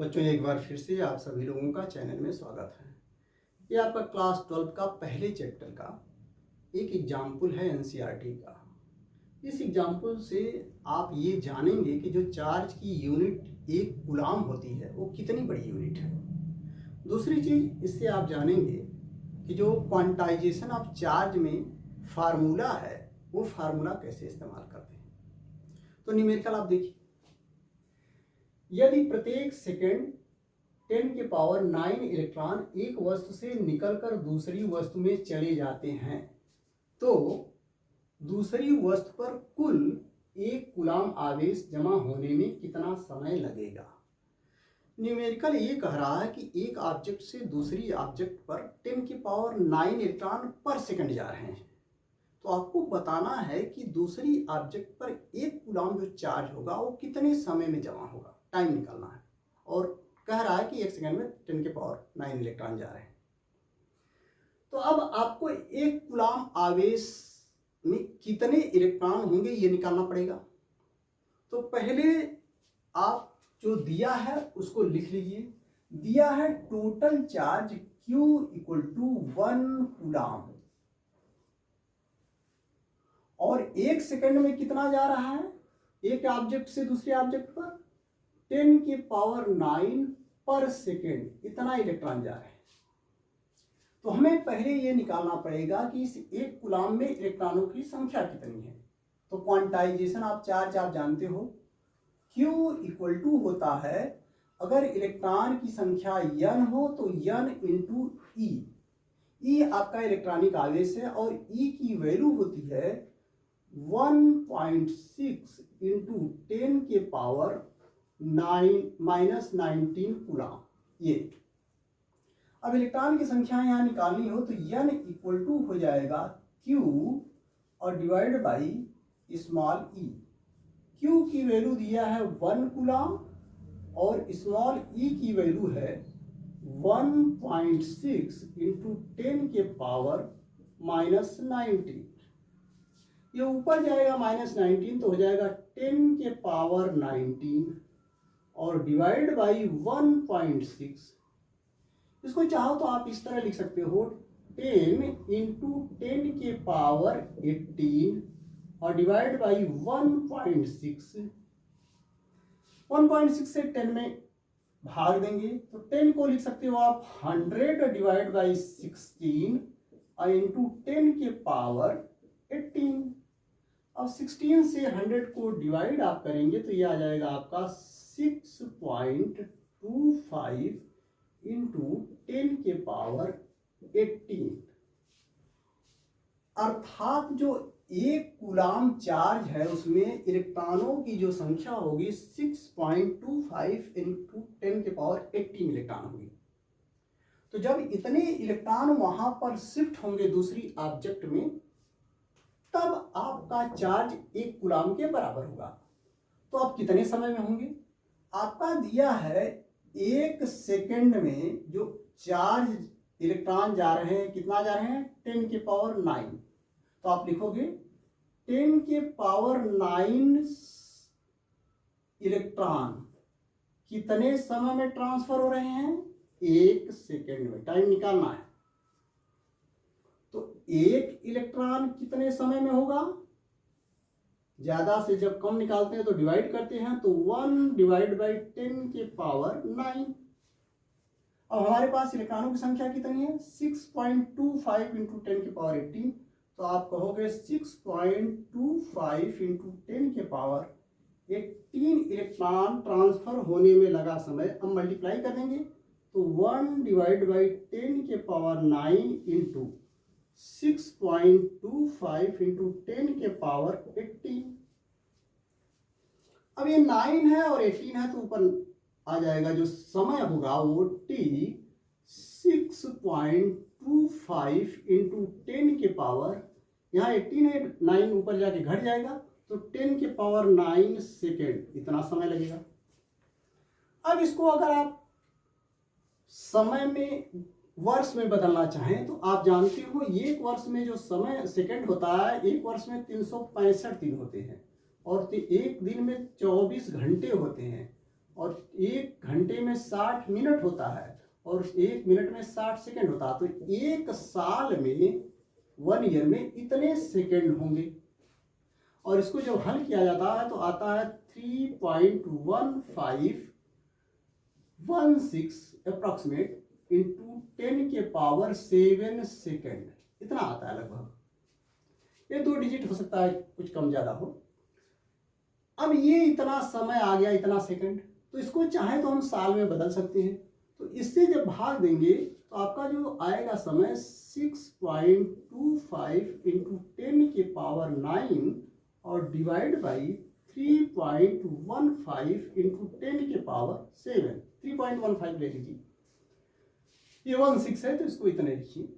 बच्चों, एक बार फिर से आप सभी लोगों का चैनल में स्वागत है। ये आपका क्लास 12 का पहले चैप्टर का एक एग्जाम्पल है एनसीईआरटी का। इस एग्जाम्पल से आप ये जानेंगे कि जो चार्ज की यूनिट एक कूलाम होती है वो कितनी बड़ी यूनिट है। दूसरी चीज़ इससे आप जानेंगे कि जो क्वांटाइजेशन ऑफ चार्ज में फार्मूला है वो फार्मूला कैसे इस्तेमाल करते हैं। तो न्यूमेरिकल आप देखिए, यदि प्रत्येक सेकेंड 10 के पावर 9 इलेक्ट्रॉन एक वस्तु से निकलकर दूसरी वस्तु में चले जाते हैं तो दूसरी वस्तु पर कुल एक कूलाम आवेश जमा होने में कितना समय लगेगा। न्यूमेरिकल ये कह रहा है कि एक ऑब्जेक्ट से दूसरी ऑब्जेक्ट पर 10 की पावर 9 इलेक्ट्रॉन पर सेकंड जा रहे हैं, तो आपको बताना है कि दूसरी ऑब्जेक्ट पर एक कूलाम जो चार्ज होगा वो कितने समय में जमा होगा, टाइम निकालना है। और कह रहा है कि एक सेकंड में 10 के पावर 9 इलेक्ट्रॉन जा रहे हैं। तो अब आपको एक कूलाम आवेश में कितने इलेक्ट्रॉन होंगे ये निकालना पड़ेगा। तो पहले आप जो दिया है उसको लिख लीजिए। दिया है total charge Q equal to 1 coulomb, और एक सेकंड में कितना जा रहा है एक ऑब्जेक्ट से दूसरे ऑब्जेक्ट पर 10 की पावर 9 पर सेकेंड इतना इलेक्ट्रॉन जा रहे हैं। तो हमें पहले ये निकालना पड़ेगा कि इस एक कूलाम में इलेक्ट्रॉनों की संख्या कितनी है। तो क्वांटाइजेशन ऑफ चार्ज आप जानते हो, Q इक्वल टू होता है, अगर इलेक्ट्रॉन की संख्या n हो तो n इंटू ई। ई आपका इलेक्ट्रॉनिक आवेश है और ई की वैल्यू होती है 1.6 इंटू 10 के पावर 19 कूलाम। ये अब इलेक्ट्रॉन की संख्या यहाँ निकालनी हो तो n इक्वल टू हो जाएगा Q और divide by small E. Q की वैल्यू दिया है 1 कूलाम और स्मॉल ई की वैल्यू है 1.6 इंटू 10 के पावर -19। ये ऊपर जाएगा -19 तो हो जाएगा 10 के पावर 19 और डिवाइड बाई 1.6। इसको चाहो तो आप इस तरह लिख सकते हो 10 इंटू 10 के पावर 18 और डिवाइड बाई 1.6। 1.6 से 10 में भाग देंगे तो 10 को लिख सकते हो आप 100 डिवाइड बाई 16 और इंटू 10 के पावर 18। अब 16 से 100 को डिवाइड आप करेंगे तो ये आ जाएगा आपका 6.25 इंटू 10 के पावर 18। अर्थात जो एक कूलाम चार्ज है उसमें इलेक्ट्रॉनों की जो संख्या होगी 6.25 इंटू 10 के पावर 18 इलेक्ट्रॉन होगी। तो जब इतने इलेक्ट्रॉन वहां पर शिफ्ट होंगे दूसरी ऑब्जेक्ट में तब आपका चार्ज एक कूलाम के बराबर होगा। तो आप कितने समय में होंगे, आपका दिया है एक सेकंड में जो चार्ज इलेक्ट्रॉन जा रहे हैं, कितना जा रहे हैं 10 के पावर 9। तो आप लिखोगे 10 के पावर 9 इलेक्ट्रॉन कितने समय में ट्रांसफर हो रहे हैं, एक सेकंड में। टाइम निकालना है तो एक इलेक्ट्रॉन कितने समय में होगा, ज्यादा से जब कम निकालते हैं तो डिवाइड करते हैं तो 1 डिवाइड बाई 10 के पावर 9। अब हमारे पास इलेक्ट्रॉनों की संख्या कितनी है 6.25 इंटू 10 के पावर 18। तो आप कहोगे 6.25 इंटू 10 के पावर 18 इलेक्ट्रॉन ट्रांसफर होने में लगा समय। अब मल्टीप्लाई कर देंगे तो 1 डिवाइड बाई 10 के पावर 9 इंटू 6.25 इंटू 10 के पावर 18। अब ये 9 है और 18 है तो ऊपर आ जाएगा, जो समय होगा वो t 6.25 इंटू 10 के पावर, यहाँ 18 है 9 ऊपर जाके घट जाएगा तो 10 के पावर 9 सेकेंड इतना समय लगेगा। अब इसको अगर आप समय में वर्ष में बदलना चाहें तो आप जानते हो एक वर्ष में जो समय सेकंड होता है, एक वर्ष में 365 दिन होते हैं और एक दिन में 24 घंटे होते हैं और 1 घंटे में 60 मिनट होता है और 1 मिनट में 60 सेकंड होता है, तो 1 साल में 1 ईयर में इतने सेकंड होंगे। और इसको जब हल किया जाता है तो आता है 3.1516 अप्रॉक्सीमेट इंटू 10⁻7 सेकेंड, इतना आता है लगभग। ये 2 डिजिट हो सकता है, कुछ कम ज़्यादा हो। अब ये इतना समय आ गया, इतना सेकंड, तो इसको चाहे तो हम साल में बदल सकते हैं। तो इससे जब भाग देंगे तो आपका जो आएगा समय 6.25 इंटू 10⁻9 और डिवाइड बाई 3.15 इंटू 10⁻7, 3.15 ले लीजिए, ये 16 है तो इसको इतने लिखिए।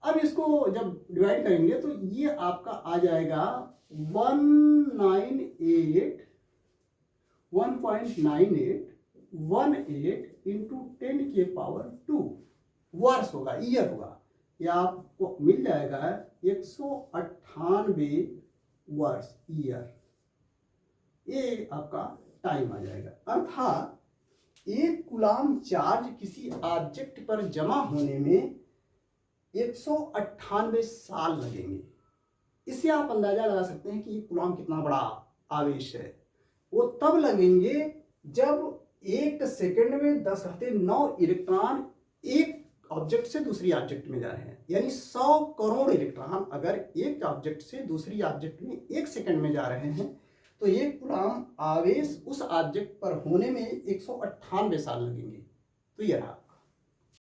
अब इसको जब डिवाइड करेंगे तो ये आपका आ जाएगा 1.98 इंटू 10⁻2 वर्ष होगा, ईयर होगा। ये आपको मिल जाएगा 198 वर्ष, ईयर, ये आपका टाइम आ जाएगा। अर्थात 1 कूलाम चार्ज किसी ऑब्जेक्ट पर जमा होने में 198 साल लगेंगे। इससे आप अंदाजा लगा सकते हैं कि ये कूलाम कितना बड़ा आवेश है। वो तब लगेंगे जब 1 सेकंड में 10⁻9 इलेक्ट्रॉन एक ऑब्जेक्ट से दूसरी ऑब्जेक्ट में जा रहे हैं, यानी 100 करोड़ इलेक्ट्रॉन अगर एक ऑब्जेक्ट से दूसरी ऑब्जेक्ट में 1 सेकंड में जा रहे हैं तो ये कूलाम आवेश उस ऑब्जेक्ट पर होने में 198 साल लगेंगे। तो ये रहा।